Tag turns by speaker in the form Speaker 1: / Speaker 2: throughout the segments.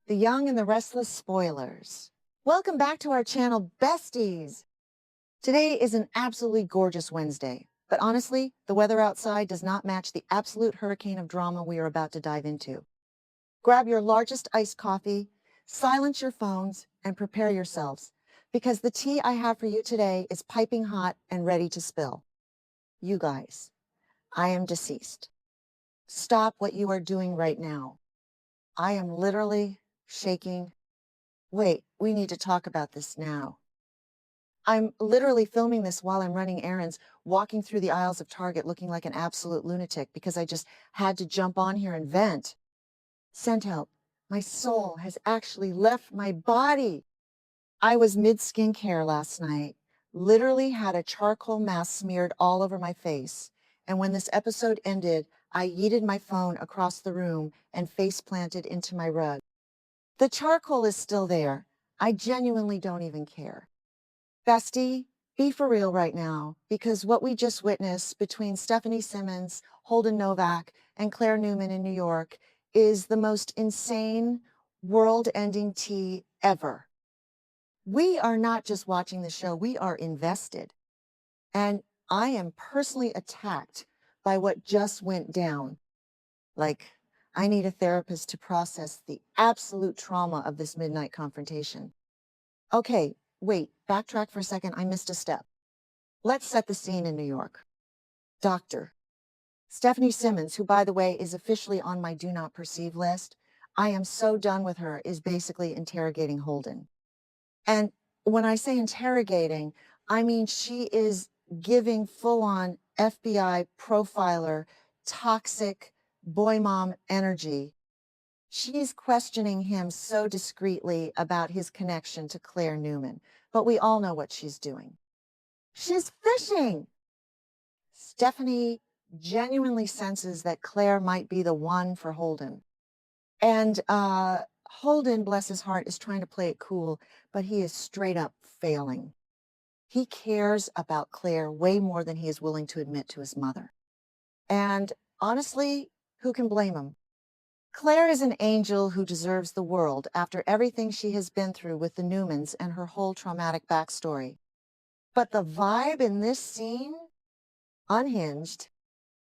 Speaker 1: the young and the restless spoilers. Welcome back to our channel, besties. Today is an absolutely gorgeous Wednesday, but honestly, the weather outside does not match the absolute hurricane of drama we are about to dive into. Grab your largest iced coffee, silence your phones, and prepare yourselves, because the tea I have for you today is piping hot and ready to spill. You guys, I am deceased. Stop what you are doing right now. I am literally shaking. Wait, we need to talk about this now. I'm literally filming this while I'm running errands, walking through the aisles of Target looking like an absolute lunatic because I just had to jump on here and vent. Send help. My soul has actually left my body. I was mid-skincare last night, literally had a charcoal mask smeared all over my face. And when this episode ended, I yeeted my phone across the room and face planted into my rug. The charcoal is still there. I genuinely don't even care. Bestie, be for real right now, because what we just witnessed between Stephanie Simmons, Holden Novak, and Claire Newman in New York is the most insane, world-ending tea ever. We are not just watching the show, we are invested. And I am personally attacked by what just went down. Like, I need a therapist to process the absolute trauma of this midnight confrontation. Okay, wait, backtrack for a second. I missed a step. Let's set the scene in New York. Doctor Stephanie Simmons, who, by the way, is officially on my do not perceive list. I am so done with her, is basically interrogating Holden. And when I say interrogating, I mean she is giving full-on FBI profiler, toxic boy mom energy. She's questioning him so discreetly about his connection to Claire Newman, but we all know what she's doing. She's fishing. Stephanie genuinely senses that Claire might be the one for Holden. And Holden, bless his heart, is trying to play it cool, but he is straight up failing. He cares about Claire way more than he is willing to admit to his mother. And honestly, who can blame him? Claire is an angel who deserves the world after everything she has been through with the Newmans and her whole traumatic backstory. But the vibe in this scene, unhinged.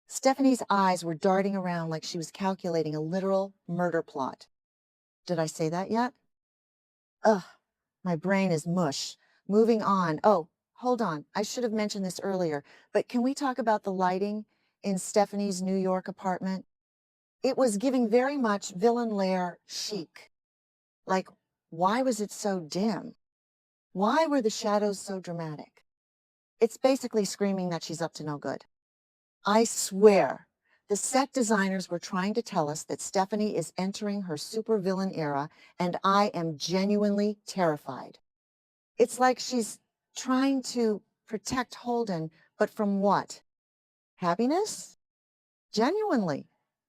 Speaker 1: Stephanie's eyes were darting around like she was calculating a literal murder plot. Did I say that yet? Ugh, my brain is mush. Moving on. Oh, hold on. I should have mentioned this earlier, but can we talk about the lighting in Stephanie's New York apartment? It was giving very much villain lair chic. Like, why was it so dim? Why were the shadows so dramatic? It's basically screaming that she's up to no good. I swear, the set designers were trying to tell us that Stephanie is entering her supervillain era, and I am genuinely terrified. It's like she's trying to protect Holden, but from what? Happiness? Genuinely.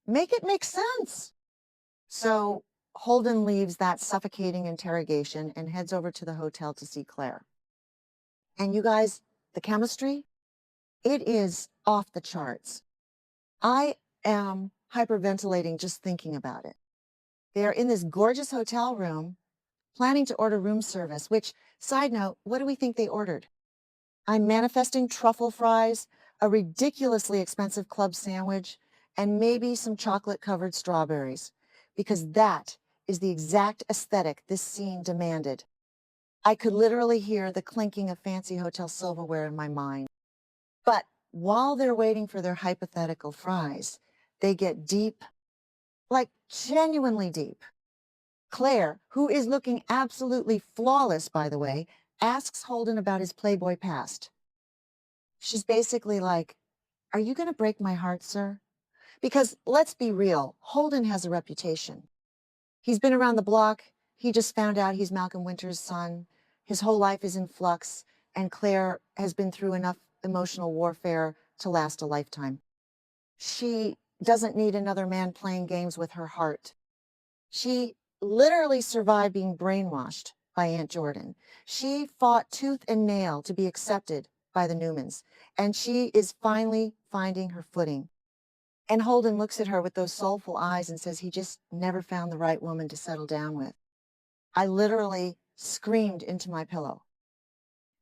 Speaker 1: Make it make sense. So Holden leaves that suffocating interrogation and heads over to the hotel to see Claire. And you guys, the chemistry, it is off the charts. I am hyperventilating just thinking about it. They're in this gorgeous hotel room, planning to order room service, which, side note, what do we think they ordered? I'm manifesting truffle fries, a ridiculously expensive club sandwich, and maybe some chocolate-covered strawberries, because that is the exact aesthetic this scene demanded. I could literally hear the clinking of fancy hotel silverware in my mind. But while they're waiting for their hypothetical fries, they get deep, like genuinely deep. Claire, who is looking absolutely flawless, by the way, asks Holden about his Playboy past. She's basically like, "Are you going to break my heart, sir?" Because let's be real, Holden has a reputation. He's been around the block. He just found out he's Malcolm Winter's son. His whole life is in flux, and Claire has been through enough emotional warfare to last a lifetime. She doesn't need another man playing games with her heart. She literally survived being brainwashed by Aunt Jordan. She fought tooth and nail to be accepted by the Newmans, and she is finally finding her footing. And Holden looks at her with those soulful eyes and says he just never found the right woman to settle down with. I literally screamed into my pillow.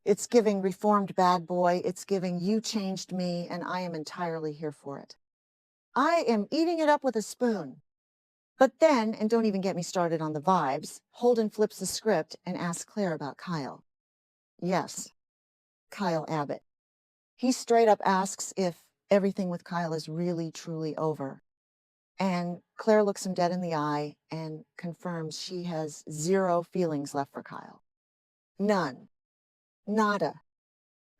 Speaker 1: It's giving reformed bad boy. It's giving you changed me, and I am entirely here for it. I am eating it up with a spoon. But then, and don't even get me started on the vibes, Holden flips the script and asks Claire about Kyle. Yes, Kyle Abbott. He straight up asks if everything with Kyle is really, truly over. And Claire looks him dead in the eye and confirms she has zero feelings left for Kyle. None. Nada.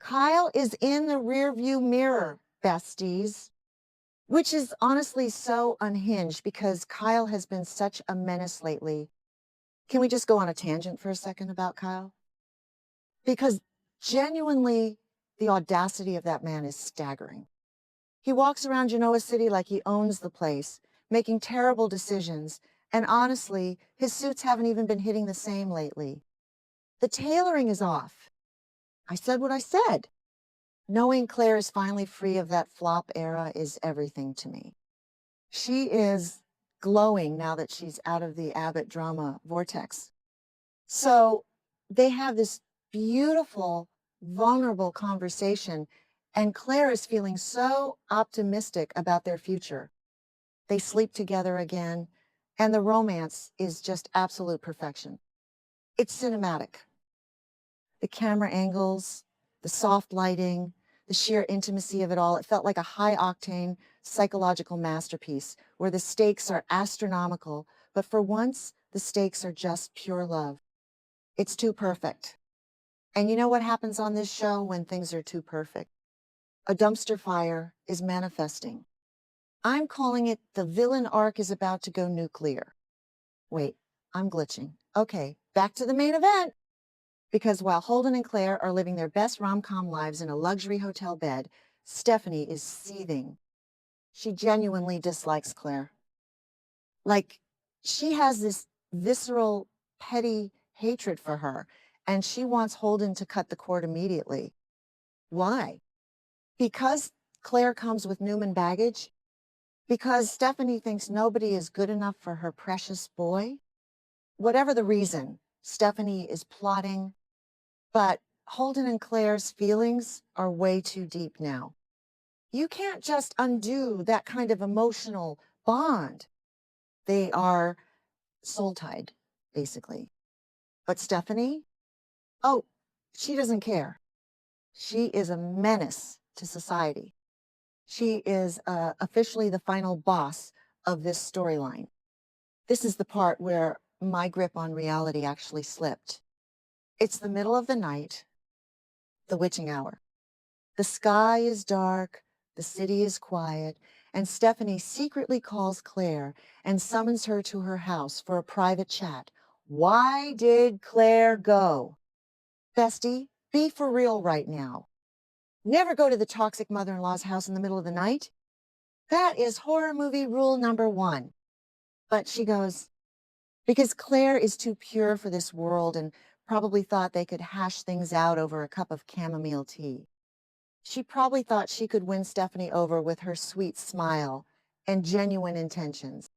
Speaker 1: Kyle is in the rearview mirror, besties. Which is honestly so unhinged because Kyle has been such a menace lately. Can we just go on a tangent for a second about Kyle? Because genuinely, the audacity of that man is staggering. He walks around Genoa City like he owns the place, making terrible decisions, and honestly, his suits haven't even been hitting the same lately. The tailoring is off. I said what I said. Knowing Claire is finally free of that flop era is everything to me. She is glowing now that she's out of the Abbott drama vortex. So they have this beautiful, vulnerable conversation, and Claire is feeling so optimistic about their future. They sleep together again, and the romance is just absolute perfection. It's cinematic. The camera angles, the soft lighting, the sheer intimacy of it all, it felt like a high-octane psychological masterpiece where the stakes are astronomical, but for once, the stakes are just pure love. It's too perfect. And you know what happens on this show when things are too perfect? A dumpster fire is manifesting. I'm calling it the villain arc is about to go nuclear. Wait, I'm glitching. Okay, back to the main event. Because while Holden and Claire are living their best rom-com lives in a luxury hotel bed, Stephanie is seething. She genuinely dislikes Claire. Like, she has this visceral, petty hatred for her, and she wants Holden to cut the cord immediately. Why? Because Claire comes with Newman baggage? Because Stephanie thinks nobody is good enough for her precious boy? Whatever the reason, Stephanie is plotting. But Holden and Claire's feelings are way too deep now. You can't just undo that kind of emotional bond. They are soul-tied, basically. But Stephanie? Oh, she doesn't care. She is a menace to society. She is officially the final boss of this storyline. This is the part where my grip on reality actually slipped. It's the middle of the night, the witching hour. The sky is dark, the city is quiet, and Stephanie secretly calls Claire and summons her to her house for a private chat. Why did Claire go? Bestie, be for real right now. Never go to the toxic mother-in-law's house in the middle of the night. That is horror movie rule number 1. But she goes, because Claire is too pure for this world and probably thought they could hash things out over a cup of chamomile tea. She probably thought she could win Stephanie over with her sweet smile and genuine intentions.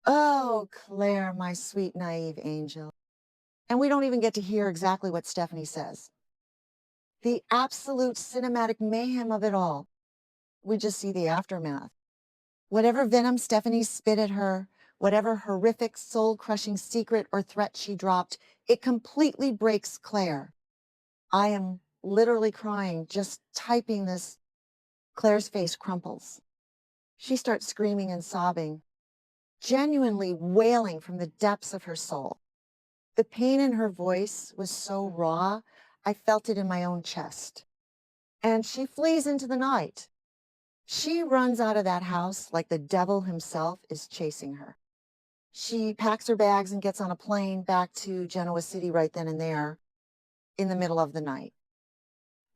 Speaker 1: Oh, Claire, my sweet, naive angel. And we don't even get to hear exactly what Stephanie says. The absolute cinematic mayhem of it all. We just see the aftermath. Whatever venom Stephanie spit at her, whatever horrific, soul-crushing secret or threat she dropped, it completely breaks Claire. I am literally crying just typing this. Claire's face crumples. She starts screaming and sobbing, genuinely wailing from the depths of her soul. The pain in her voice was so raw, I felt it in my own chest. And she flees into the night. She runs out of that house like the devil himself is chasing her. She packs her bags and gets on a plane back to Genoa City right then and there in the middle of the night.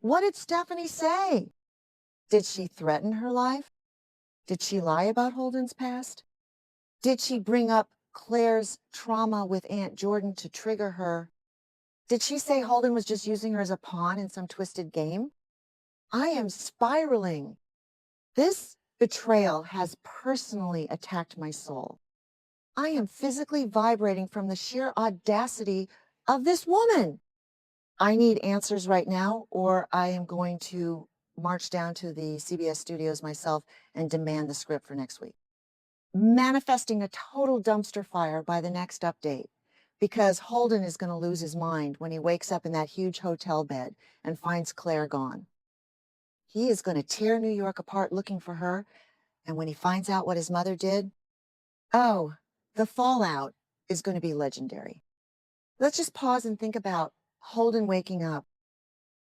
Speaker 1: What did Stephanie say? Did she threaten her life? Did she lie about Holden's past? Did she bring up Claire's trauma with Aunt Jordan to trigger her? Did she say Holden was just using her as a pawn in some twisted game? I am spiraling. This Betrayal has personally attacked my soul. I am physically vibrating from the sheer audacity of this woman. I need answers right now, or I am going to march down to the CBS studios myself and demand the script for next week. Manifesting a total dumpster fire by the next update, because Holden is going to lose his mind when he wakes up in that huge hotel bed and finds Claire gone. He is going to tear New York apart looking for her, and when he finds out what his mother did, oh, the fallout is going to be legendary. Let's just pause and think about Holden waking up.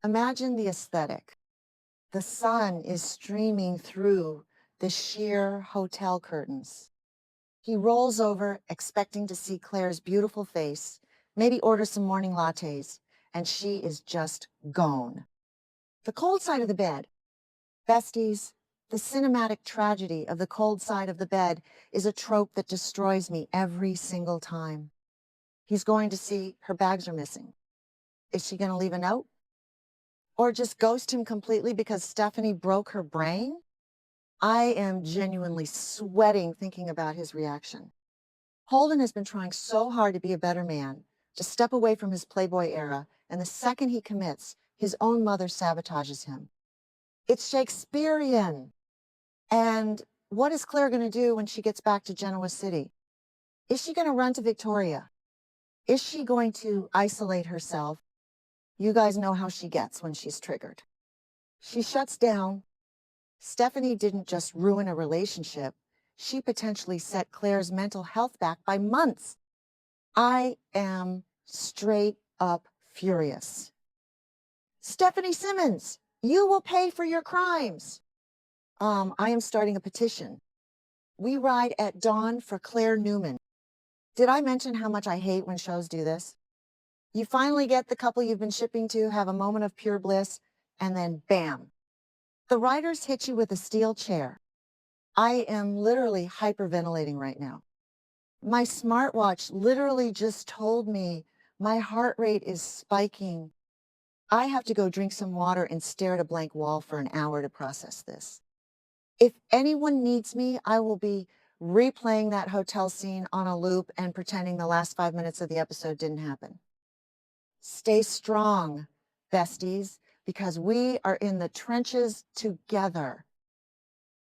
Speaker 1: Imagine the aesthetic. The sun is streaming through the sheer hotel curtains. He rolls over, expecting to see Claire's beautiful face, maybe order some morning lattes, and she is just gone. The cold side of the bed. Besties, the cinematic tragedy of the cold side of the bed is a trope that destroys me every single time. He's going to see her bags are missing. Is she going to leave a note? Or just ghost him completely because Stephanie broke her brain? I am genuinely sweating thinking about his reaction. Holden has been trying so hard to be a better man, to step away from his Playboy era, and the second he commits, his own mother sabotages him. It's Shakespearean. And what is Claire going to do when she gets back to Genoa City? Is she going to run to Victoria? Is she going to isolate herself? You guys know how she gets when she's triggered. She shuts down. Stephanie didn't just ruin a relationship. She potentially set Claire's mental health back by months. I am straight up furious. Stephanie Simmons, you will pay for your crimes. I am starting a petition. We ride at dawn for Claire Newman. Did I mention how much I hate when shows do this? You finally get the couple you've been shipping to have a moment of pure bliss, and then bam. The writers hit you with a steel chair. I am literally hyperventilating right now. My smartwatch literally just told me my heart rate is spiking. I have to go drink some water and stare at a blank wall for an hour to process this. If anyone needs me, I will be replaying that hotel scene on a loop and pretending the last 5 minutes of the episode didn't happen. Stay strong, besties, because we are in the trenches together.